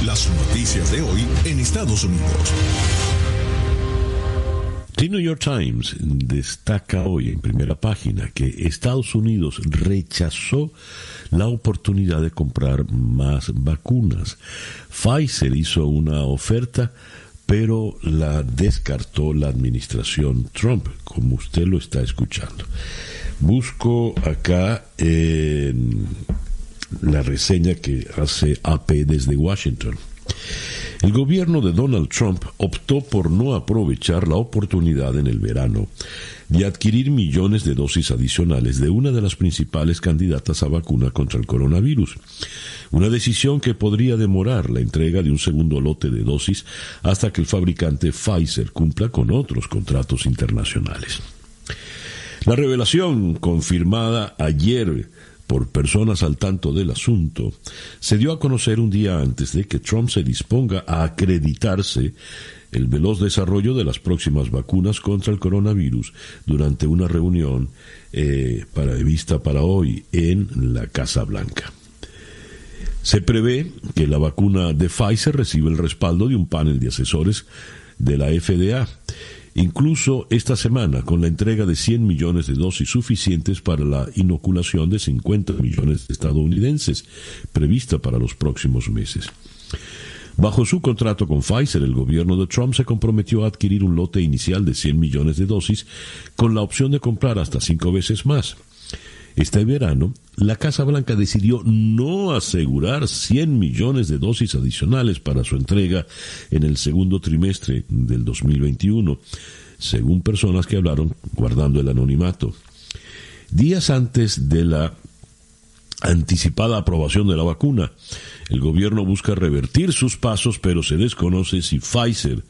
Las noticias de hoy en Estados Unidos. The New York Times destaca hoy en primera página que Estados Unidos rechazó la oportunidad de comprar más vacunas. Pfizer hizo una oferta, pero la descartó la administración Trump, como usted lo está escuchando. Busco acá la reseña que hace AP desde Washington. El gobierno de Donald Trump optó por no aprovechar la oportunidad en el verano de adquirir millones de dosis adicionales de una de las principales candidatas a vacuna contra el coronavirus. Una decisión que podría demorar la entrega de un segundo lote de dosis hasta que el fabricante Pfizer cumpla con otros contratos internacionales. La revelación, confirmada ayer por personas al tanto del asunto, se dio a conocer un día antes de que Trump se disponga a acreditarse el veloz desarrollo de las próximas vacunas contra el coronavirus durante una reunión prevista para hoy en la Casa Blanca. Se prevé que la vacuna de Pfizer reciba el respaldo de un panel de asesores de la FDA, incluso esta semana, con la entrega de 100 millones de dosis suficientes para la inoculación de 50 millones de estadounidenses, prevista para los próximos meses. Bajo su contrato con Pfizer, el gobierno de Trump se comprometió a adquirir un lote inicial de 100 millones de dosis, con la opción de comprar hasta 5 veces más. Este verano, la Casa Blanca decidió no asegurar 100 millones de dosis adicionales para su entrega en el segundo trimestre del 2021, según personas que hablaron guardando el anonimato. Días antes de la anticipada aprobación de la vacuna, el gobierno busca revertir sus pasos, pero se desconoce si Pfizer,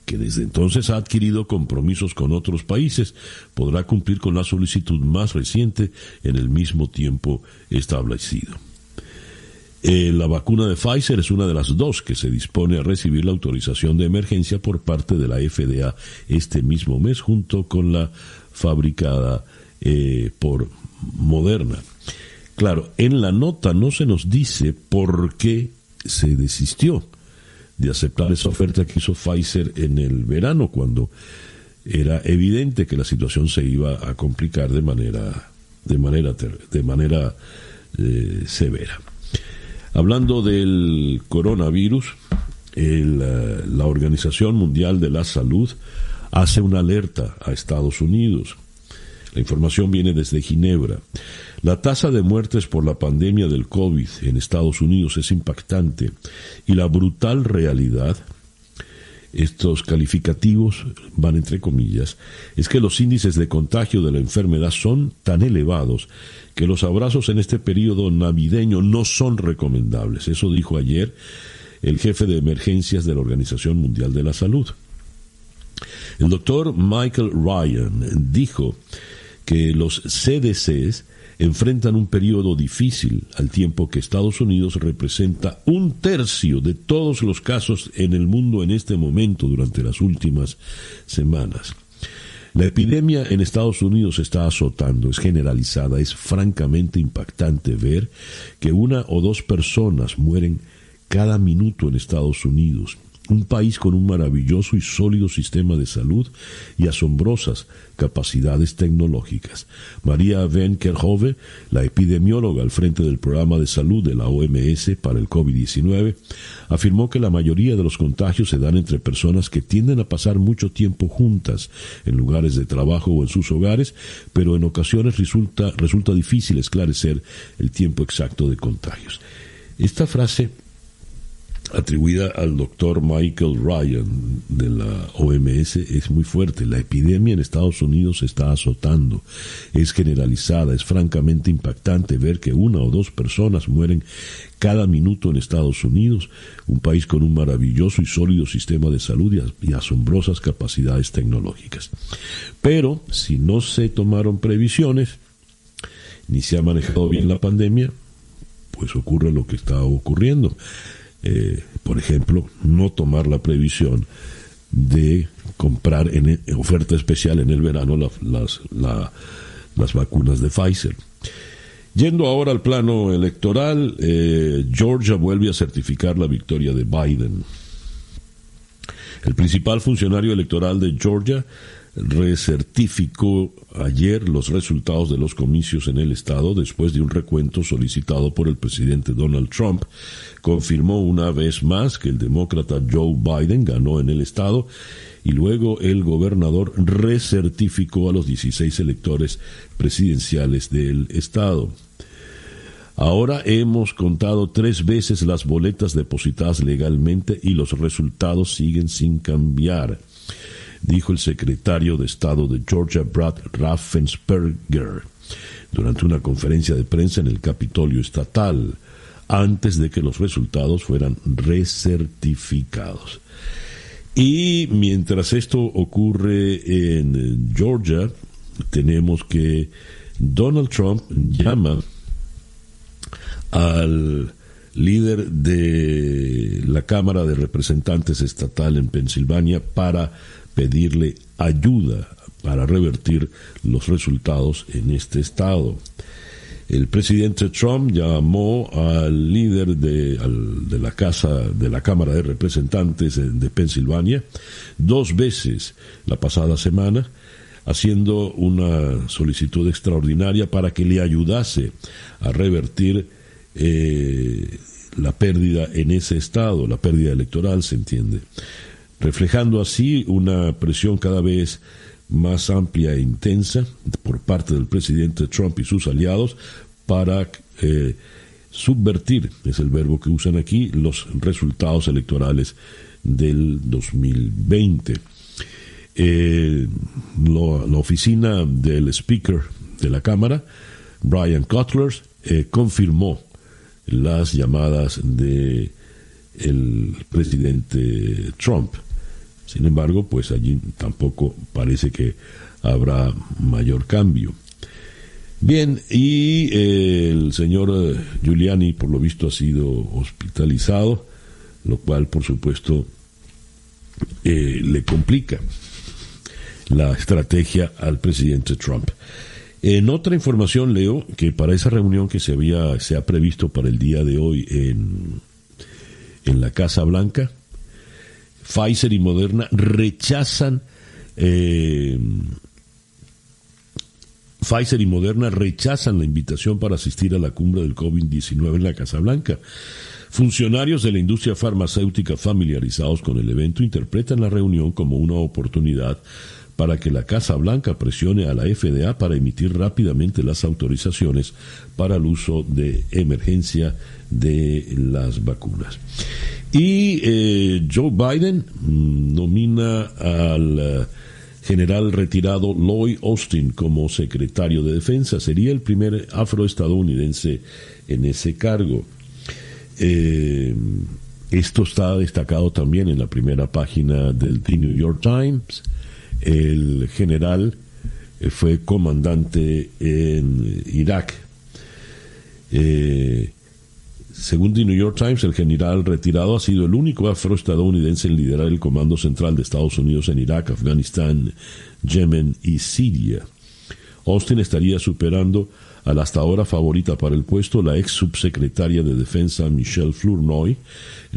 que desde entonces ha adquirido compromisos con otros países, podrá cumplir con la solicitud más reciente en el mismo tiempo establecido. La vacuna de Pfizer es una de las dos que se dispone a recibir la autorización de emergencia por parte de la FDA este mismo mes, junto con la fabricada por Moderna. Claro, en la nota no se nos dice por qué se desistió de aceptar esa oferta que hizo Pfizer en el verano, cuando era evidente que la situación se iba a complicar de manera severa. Hablando del coronavirus, la Organización Mundial de la Salud hace una alerta a Estados Unidos. La información viene desde Ginebra. La tasa de muertes por la pandemia del COVID en Estados Unidos es impactante y la brutal realidad, estos calificativos van entre comillas, es que los índices de contagio de la enfermedad son tan elevados que los abrazos en este periodo navideño no son recomendables. Eso dijo ayer el jefe de emergencias de la Organización Mundial de la Salud. El doctor Michael Ryan dijo que los CDCs enfrentan un periodo difícil al tiempo que Estados Unidos representa 1/3 de todos los casos en el mundo en este momento durante las últimas semanas. La epidemia en Estados Unidos está azotando, es generalizada, es francamente impactante ver que 1 o 2 personas mueren cada minuto en Estados Unidos. Un país con un maravilloso y sólido sistema de salud y asombrosas capacidades tecnológicas. María Van Kerkhove, la epidemióloga al frente del programa de salud de la OMS para el COVID-19, afirmó que la mayoría de los contagios se dan entre personas que tienden a pasar mucho tiempo juntas en lugares de trabajo o en sus hogares, pero en ocasiones resulta difícil esclarecer el tiempo exacto de contagios. Esta frase, atribuida al doctor Michael Ryan de la OMS, es muy fuerte. La epidemia en Estados Unidos se está azotando, es generalizada, es francamente impactante ver que 1 o 2 personas mueren cada minuto en Estados Unidos, un país con un maravilloso y sólido sistema de salud y asombrosas capacidades tecnológicas. Pero si no se tomaron previsiones, ni se ha manejado bien la pandemia, pues ocurre lo que está ocurriendo. Por ejemplo, no tomar la previsión de comprar en oferta especial en el verano las vacunas de Pfizer. Yendo ahora al plano electoral, Georgia vuelve a certificar la victoria de Biden. El principal funcionario electoral de Georgia recertificó ayer los resultados de los comicios en el estado después de un recuento solicitado por el presidente Donald Trump. Confirmó una vez más que el demócrata Joe Biden ganó en el estado y luego el gobernador recertificó a los 16 electores presidenciales del estado. Ahora hemos contado 3 veces las boletas depositadas legalmente y los resultados siguen sin cambiar, dijo el secretario de Estado de Georgia, Brad Raffensperger, durante una conferencia de prensa en el Capitolio Estatal, antes de que los resultados fueran recertificados. Y mientras esto ocurre en Georgia, tenemos que Donald Trump llama al líder de la Cámara de Representantes estatal en Pensilvania para pedirle ayuda para revertir los resultados en este estado. El presidente Trump llamó al líder de la Cámara de Representantes de Pensilvania 2 veces la pasada semana, haciendo una solicitud extraordinaria para que le ayudase a revertir la pérdida en ese estado, la pérdida electoral, se entiende, reflejando así una presión cada vez más amplia e intensa por parte del presidente Trump y sus aliados para subvertir, es el verbo que usan aquí, los resultados electorales del 2020. La oficina del Speaker de la Cámara, Brian Cutlers, confirmó las llamadas de el presidente Trump. Sin embargo, pues allí tampoco parece que habrá mayor cambio. Bien, y el señor Giuliani, por lo visto, ha sido hospitalizado, lo cual, por supuesto, le complica la estrategia al presidente Trump. En otra información leo que para esa reunión que se ha previsto para el día de hoy en la Casa Blanca, Pfizer y Moderna rechazan la invitación para asistir a la cumbre del COVID-19 en la Casa Blanca. Funcionarios de la industria farmacéutica familiarizados con el evento interpretan la reunión como una oportunidad para que la Casa Blanca presione a la FDA para emitir rápidamente las autorizaciones para el uso de emergencia de las vacunas. Y Joe Biden nomina al general retirado Lloyd Austin como secretario de Defensa. Sería el primer afroestadounidense en ese cargo. Esto está destacado también en la primera página del The New York Times. El general fue comandante en Irak. Según The New York Times, el general retirado ha sido el único afroestadounidense en liderar el Comando Central de Estados Unidos en Irak, Afganistán, Yemen y Siria. Austin estaría superando a la hasta ahora favorita para el puesto, la ex subsecretaria de Defensa Michelle Flournoy,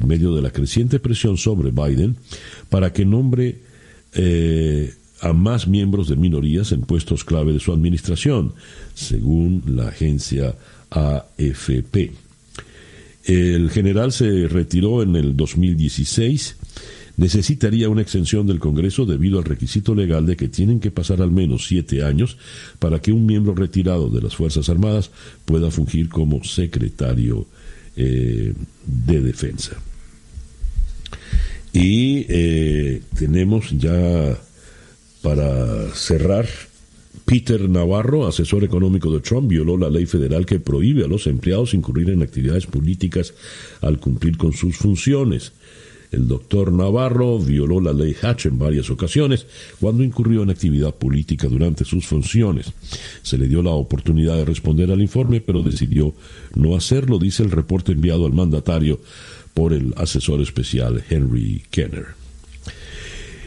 en medio de la creciente presión sobre Biden para que nombre a más miembros de minorías en puestos clave de su administración, según la agencia AFP. El general se retiró en el 2016. Necesitaría una exención del Congreso debido al requisito legal de que tienen que pasar al menos 7 años para que un miembro retirado de las Fuerzas Armadas pueda fungir como secretario de Defensa. Y tenemos ya, para cerrar, Peter Navarro, asesor económico de Trump, violó la ley federal que prohíbe a los empleados incurrir en actividades políticas al cumplir con sus funciones. El doctor Navarro violó la ley Hatch en varias ocasiones cuando incurrió en actividad política durante sus funciones. Se le dio la oportunidad de responder al informe, pero decidió no hacerlo, dice el reporte enviado al mandatario por el asesor especial Henry Kenner.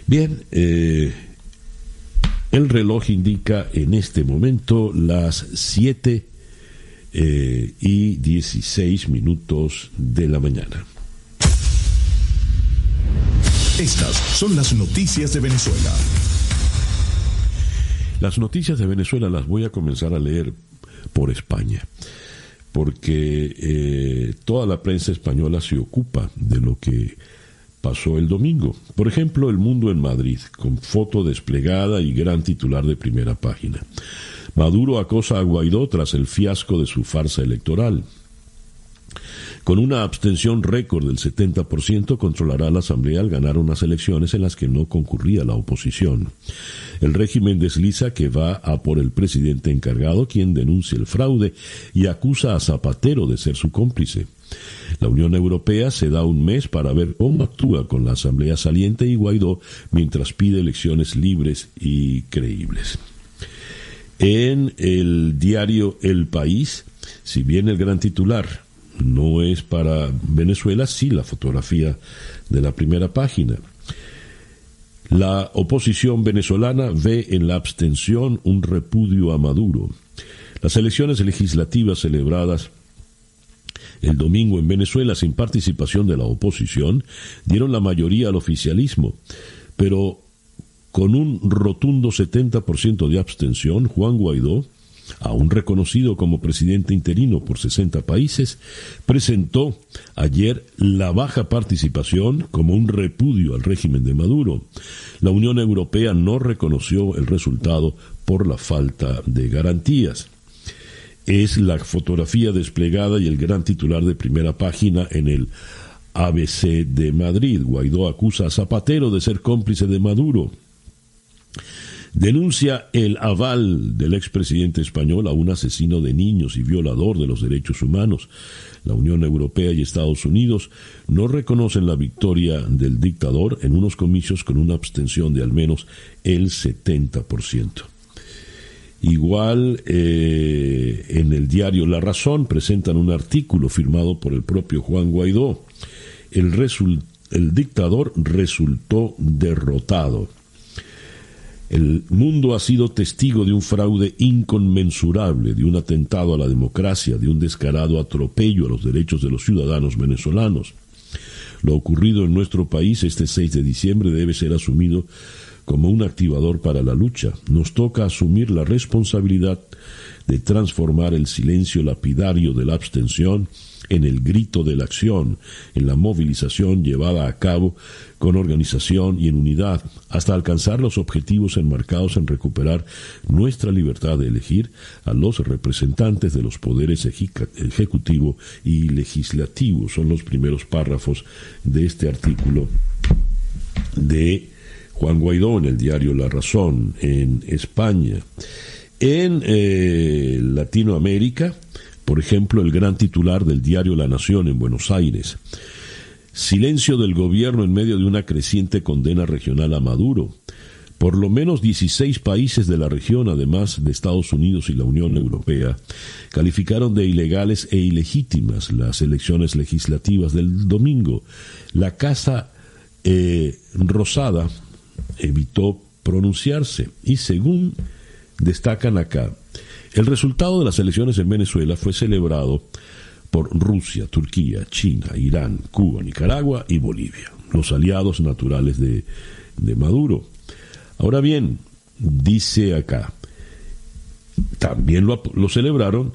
Bien, el reloj indica en este momento las 7 y 16 minutos de la mañana. Estas son las noticias de Venezuela. Las noticias de Venezuela las voy a comenzar a leer por España, porque toda la prensa española se ocupa de lo que pasó el domingo. Por ejemplo, El Mundo en Madrid, con foto desplegada y gran titular de primera página. Maduro acosa a Guaidó tras el fiasco de su farsa electoral. Con una abstención récord del 70%, controlará la Asamblea al ganar unas elecciones en las que no concurría la oposición. El régimen desliza que va a por el presidente encargado, quien denuncia el fraude y acusa a Zapatero de ser su cómplice. La Unión Europea se da un mes para ver cómo actúa con la Asamblea saliente y Guaidó mientras pide elecciones libres y creíbles. En el diario El País, si bien el gran titular no es para Venezuela, sí la fotografía de la primera página. La oposición venezolana ve en la abstención un repudio a Maduro. Las elecciones legislativas celebradas el domingo en Venezuela sin participación de la oposición dieron la mayoría al oficialismo, pero con un rotundo 70% de abstención, Juan Guaidó, aún reconocido como presidente interino por 60 países, presentó ayer la baja participación como un repudio al régimen de Maduro. La Unión Europea no reconoció el resultado por la falta de garantías. Es la fotografía desplegada y el gran titular de primera página en el ABC de Madrid. Guaidó acusa a Zapatero de ser cómplice de Maduro. Denuncia el aval del expresidente español a un asesino de niños y violador de los derechos humanos. La Unión Europea y Estados Unidos no reconocen la victoria del dictador en unos comicios con una abstención de al menos el 70%. Igual en el diario La Razón presentan un artículo firmado por el propio Juan Guaidó. El dictador resultó derrotado. El mundo ha sido testigo de un fraude inconmensurable, de un atentado a la democracia, de un descarado atropello a los derechos de los ciudadanos venezolanos. Lo ocurrido en nuestro país este 6 de diciembre debe ser asumido como un activador para la lucha. Nos toca asumir la responsabilidad de transformar el silencio lapidario de la abstención en el grito de la acción, en la movilización llevada a cabo con organización y en unidad, hasta alcanzar los objetivos enmarcados en recuperar nuestra libertad de elegir a los representantes de los poderes ejecutivo y legislativo. Son los primeros párrafos de este artículo de Juan Guaidó en el diario La Razón, en España. En Latinoamérica, por ejemplo, el gran titular del diario La Nación en Buenos Aires: silencio del gobierno en medio de una creciente condena regional a Maduro. Por lo menos 16 países de la región, además de Estados Unidos y la Unión Europea, calificaron de ilegales e ilegítimas las elecciones legislativas del domingo. La Casa Rosada evitó pronunciarse y, según destacan acá, el resultado de las elecciones en Venezuela fue celebrado por Rusia, Turquía, China, Irán, Cuba, Nicaragua y Bolivia, los aliados naturales de Maduro. Ahora bien, dice acá, también lo celebraron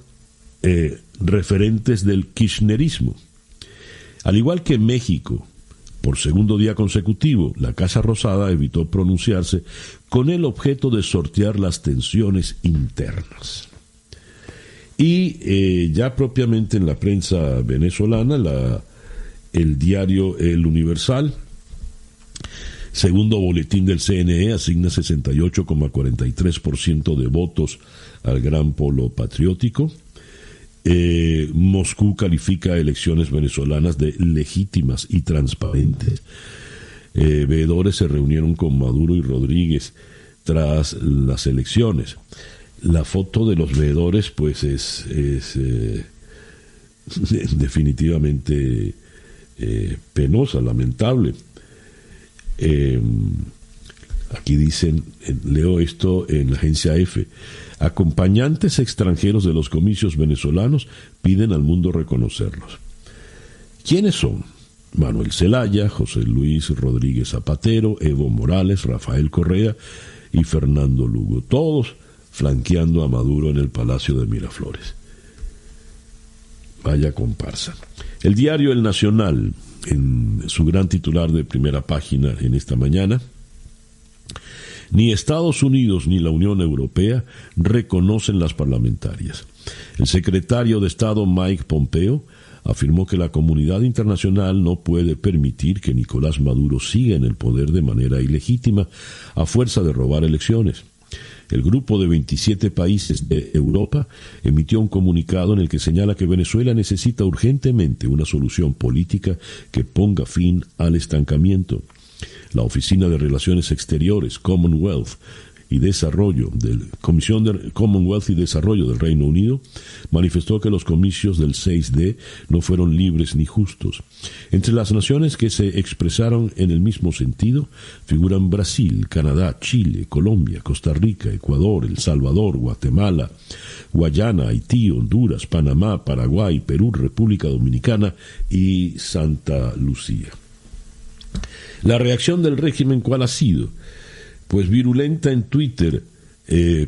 referentes del kirchnerismo. Al igual que México, por segundo día consecutivo, la Casa Rosada evitó pronunciarse con el objeto de sortear las tensiones internas. Y ya propiamente en la prensa venezolana, el diario El Universal, segundo boletín del CNE, asigna 68,43% de votos al Gran Polo Patriótico. Moscú califica elecciones venezolanas de legítimas y transparentes. Veedores se reunieron con Maduro y Rodríguez tras las elecciones. La foto de los veedores pues es definitivamente penosa, lamentable. Aquí dicen, leo esto en la agencia EFE: Acompañantes extranjeros de los comicios venezolanos piden al mundo reconocerlos. ¿Quiénes son? Manuel Zelaya, José Luis Rodríguez Zapatero, Evo Morales, Rafael Correa y Fernando Lugo, todos flanqueando a Maduro en el Palacio de Miraflores. Vaya comparsa. El diario El Nacional, en su gran titular de primera página en esta mañana: ni Estados Unidos ni la Unión Europea reconocen las parlamentarias. El secretario de Estado Mike Pompeo afirmó que la comunidad internacional no puede permitir que Nicolás Maduro siga en el poder de manera ilegítima a fuerza de robar elecciones. El grupo de 27 países de Europa emitió un comunicado en el que señala que Venezuela necesita urgentemente una solución política que ponga fin al estancamiento. La Oficina de Relaciones Exteriores, Commonwealth y Desarrollo Comisión de Commonwealth y Desarrollo del Reino Unido manifestó que los comicios del 6D no fueron libres ni justos. Entre las naciones que se expresaron en el mismo sentido figuran Brasil, Canadá, Chile, Colombia, Costa Rica, Ecuador, El Salvador, Guatemala, Guayana, Haití, Honduras, Panamá, Paraguay, Perú, República Dominicana y Santa Lucía. La reacción del régimen, ¿cuál ha sido? Pues virulenta en Twitter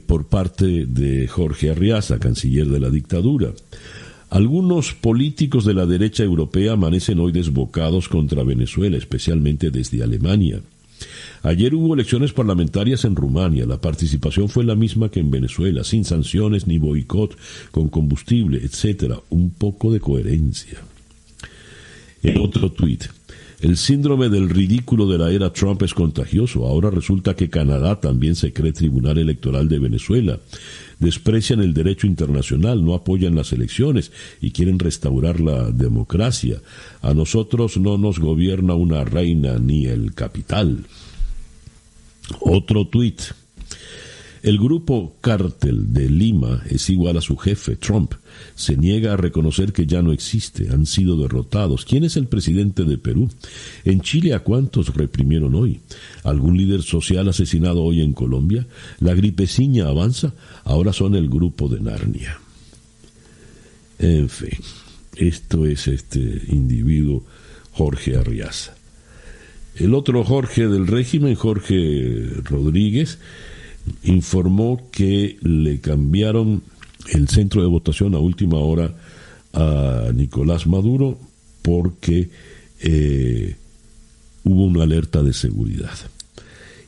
por parte de Jorge Arriaza, canciller de la dictadura. Algunos políticos de la derecha europea amanecen hoy desbocados contra Venezuela, especialmente desde Alemania. Ayer hubo elecciones parlamentarias en Rumania. La participación fue la misma que en Venezuela, sin sanciones ni boicot, con combustible, etcétera. Un poco de coherencia. En otro tuit: el síndrome del ridículo de la era Trump es contagioso. Ahora resulta que Canadá también se cree tribunal electoral de Venezuela. Desprecian el derecho internacional, no apoyan las elecciones y quieren restaurar la democracia. A nosotros no nos gobierna una reina ni el capital. Otro tuit: el grupo Cártel de Lima es igual a su jefe, Trump. Se niega a reconocer que ya no existe, han sido derrotados. ¿Quién es el presidente de Perú? En Chile, ¿a cuántos reprimieron hoy? ¿Algún líder social asesinado hoy en Colombia? La gripeciña avanza, ahora son el grupo de Narnia. En fin, esto es este individuo Jorge Arriaza. El otro Jorge del régimen, Jorge Rodríguez, informó que le cambiaron el centro de votación a última hora a Nicolás Maduro porque hubo una alerta de seguridad.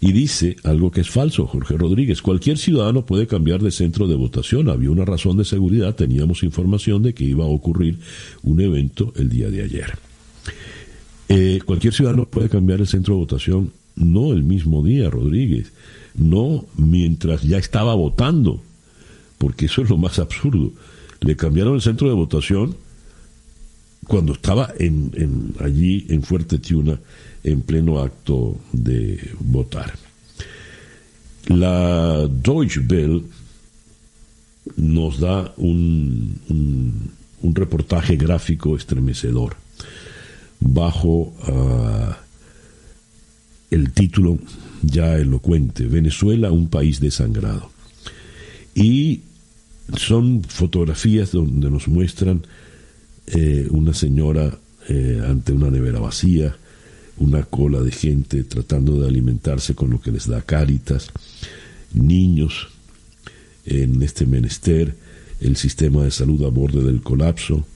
Y dice algo que es falso, Jorge Rodríguez: cualquier ciudadano puede cambiar de centro de votación. Había una razón de seguridad, teníamos información de que iba a ocurrir un evento el día de ayer. Cualquier ciudadano puede cambiar el centro de votación, no el mismo día, Rodríguez, no mientras ya estaba votando, porque eso es lo más absurdo. Le cambiaron el centro de votación cuando estaba allí en Fuerte Tiuna en pleno acto de votar. La Deutsche Welle nos da un reportaje gráfico estremecedor bajo el título ya elocuente: Venezuela, un país desangrado. Y son fotografías donde nos muestran una señora ante una nevera vacía, una cola de gente tratando de alimentarse con lo que les da Cáritas, niños en este menester, el sistema de salud a borde del colapso,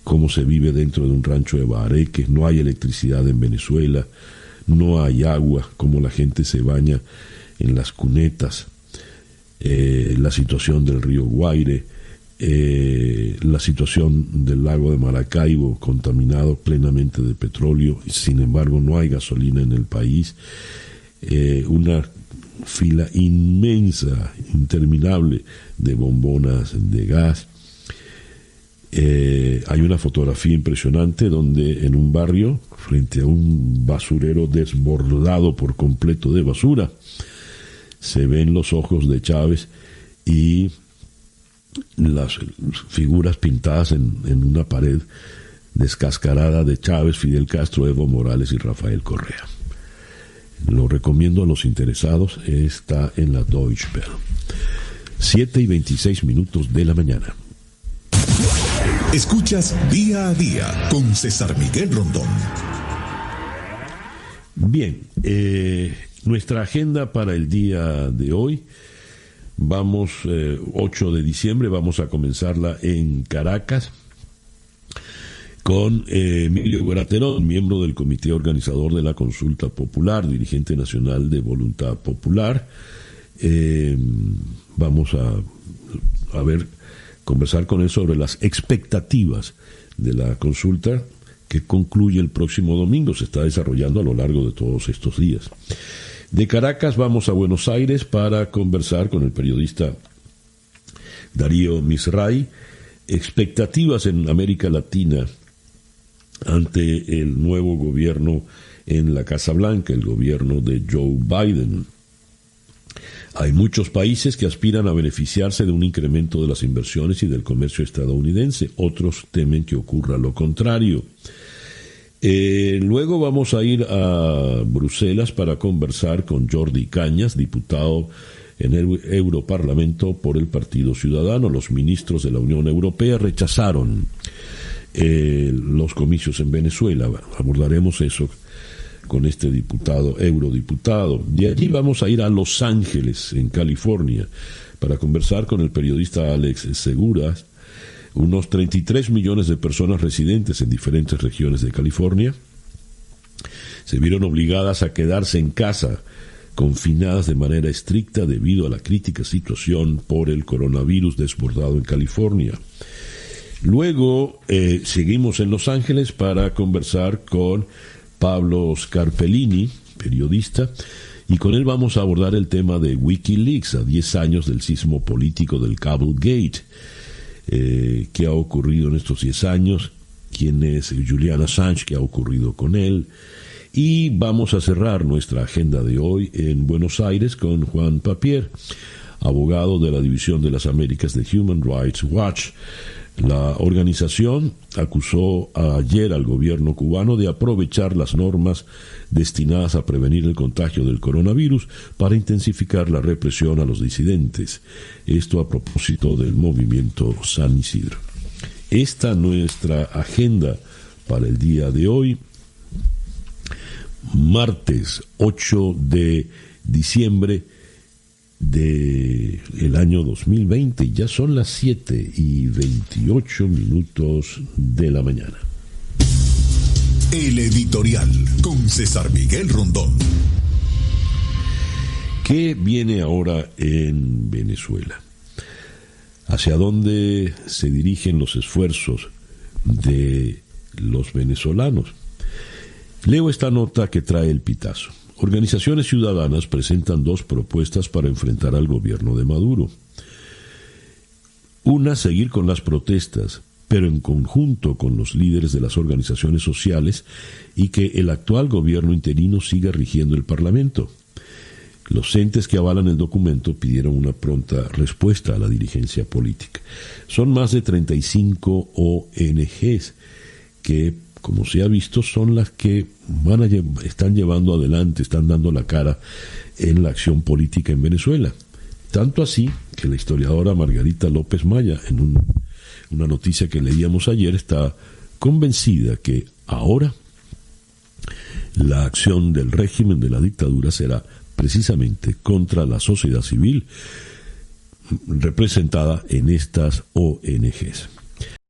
cómo se vive dentro de un rancho de Bahareque, no hay electricidad en Venezuela, no hay agua, cómo la gente se baña en las cunetas, la situación del río Guaire, la situación del lago de Maracaibo contaminado plenamente de petróleo, y sin embargo no hay gasolina en el país, una fila inmensa, interminable de bombonas de gas. Hay una fotografía impresionante donde en un barrio, frente a un basurero desbordado por completo de basura, se ven los ojos de Chávez y las figuras pintadas en una pared descascarada de Chávez, Fidel Castro, Evo Morales y Rafael Correa. Lo recomiendo a los interesados, está en la Deutsche Welle. 7:26 de la mañana. Escuchas Día a Día con César Miguel Rondón. Bien, nuestra agenda para el día de hoy, 8 de diciembre, vamos a comenzarla en Caracas con Emilio Graterol, miembro del comité organizador de la consulta popular, dirigente nacional de Voluntad Popular. Vamos a conversar con él sobre las expectativas de la consulta que concluye el próximo domingo, se está desarrollando a lo largo de todos estos días. De Caracas vamos a Buenos Aires para conversar con el periodista Darío Misray. Expectativas en América Latina ante el nuevo gobierno en la Casa Blanca, el gobierno de Joe Biden. Hay muchos países que aspiran a beneficiarse de un incremento de las inversiones y del comercio estadounidense. Otros temen que ocurra lo contrario. Luego vamos a ir a Bruselas para conversar con Jordi Cañas, diputado en el Europarlamento por el Partido Ciudadano. Los ministros de la Unión Europea rechazaron los comicios en Venezuela. Abordaremos eso con este eurodiputado. De allí vamos a ir a Los Ángeles, en California, para conversar con el periodista Alex Segura. Unos 33 millones de personas residentes en diferentes regiones de California se vieron obligadas a quedarse en casa, confinadas de manera estricta debido a la crítica situación por el coronavirus desbordado en California. Luego seguimos en Los Ángeles para conversar con Pablo Scarpellini, periodista, y con él vamos a abordar el tema de Wikileaks a 10 años del sismo político del Cablegate. ¿Qué ha ocurrido en estos 10 años? ¿Quién es Julian Assange? ¿Qué ha ocurrido con él? Y vamos a cerrar nuestra agenda de hoy en Buenos Aires con Juan Papier, abogado de la División de las Américas de Human Rights Watch. La organización acusó ayer al gobierno cubano de aprovechar las normas destinadas a prevenir el contagio del coronavirus para intensificar la represión a los disidentes. Esto a propósito del movimiento San Isidro. Esta nuestra agenda para el día de hoy, martes 8 de diciembre del año 2020, ya son las 7:28 de la mañana. El editorial con César Miguel Rondón. ¿Qué viene ahora en Venezuela? ¿Hacia dónde se dirigen los esfuerzos de los venezolanos? Leo esta nota que trae el Pitazo. Organizaciones ciudadanas presentan 2 propuestas para enfrentar al gobierno de Maduro. Una, seguir con las protestas, pero en conjunto con los líderes de las organizaciones sociales, y que el actual gobierno interino siga rigiendo el Parlamento. Los entes que avalan el documento pidieron una pronta respuesta a la dirigencia política. Son más de 35 ONGs que, como se ha visto, son las que están llevando adelante, están dando la cara en la acción política en Venezuela. Tanto así que la historiadora Margarita López Maya, en una noticia que leíamos ayer, está convencida que ahora la acción del régimen de la dictadura será precisamente contra la sociedad civil representada en estas ONGs.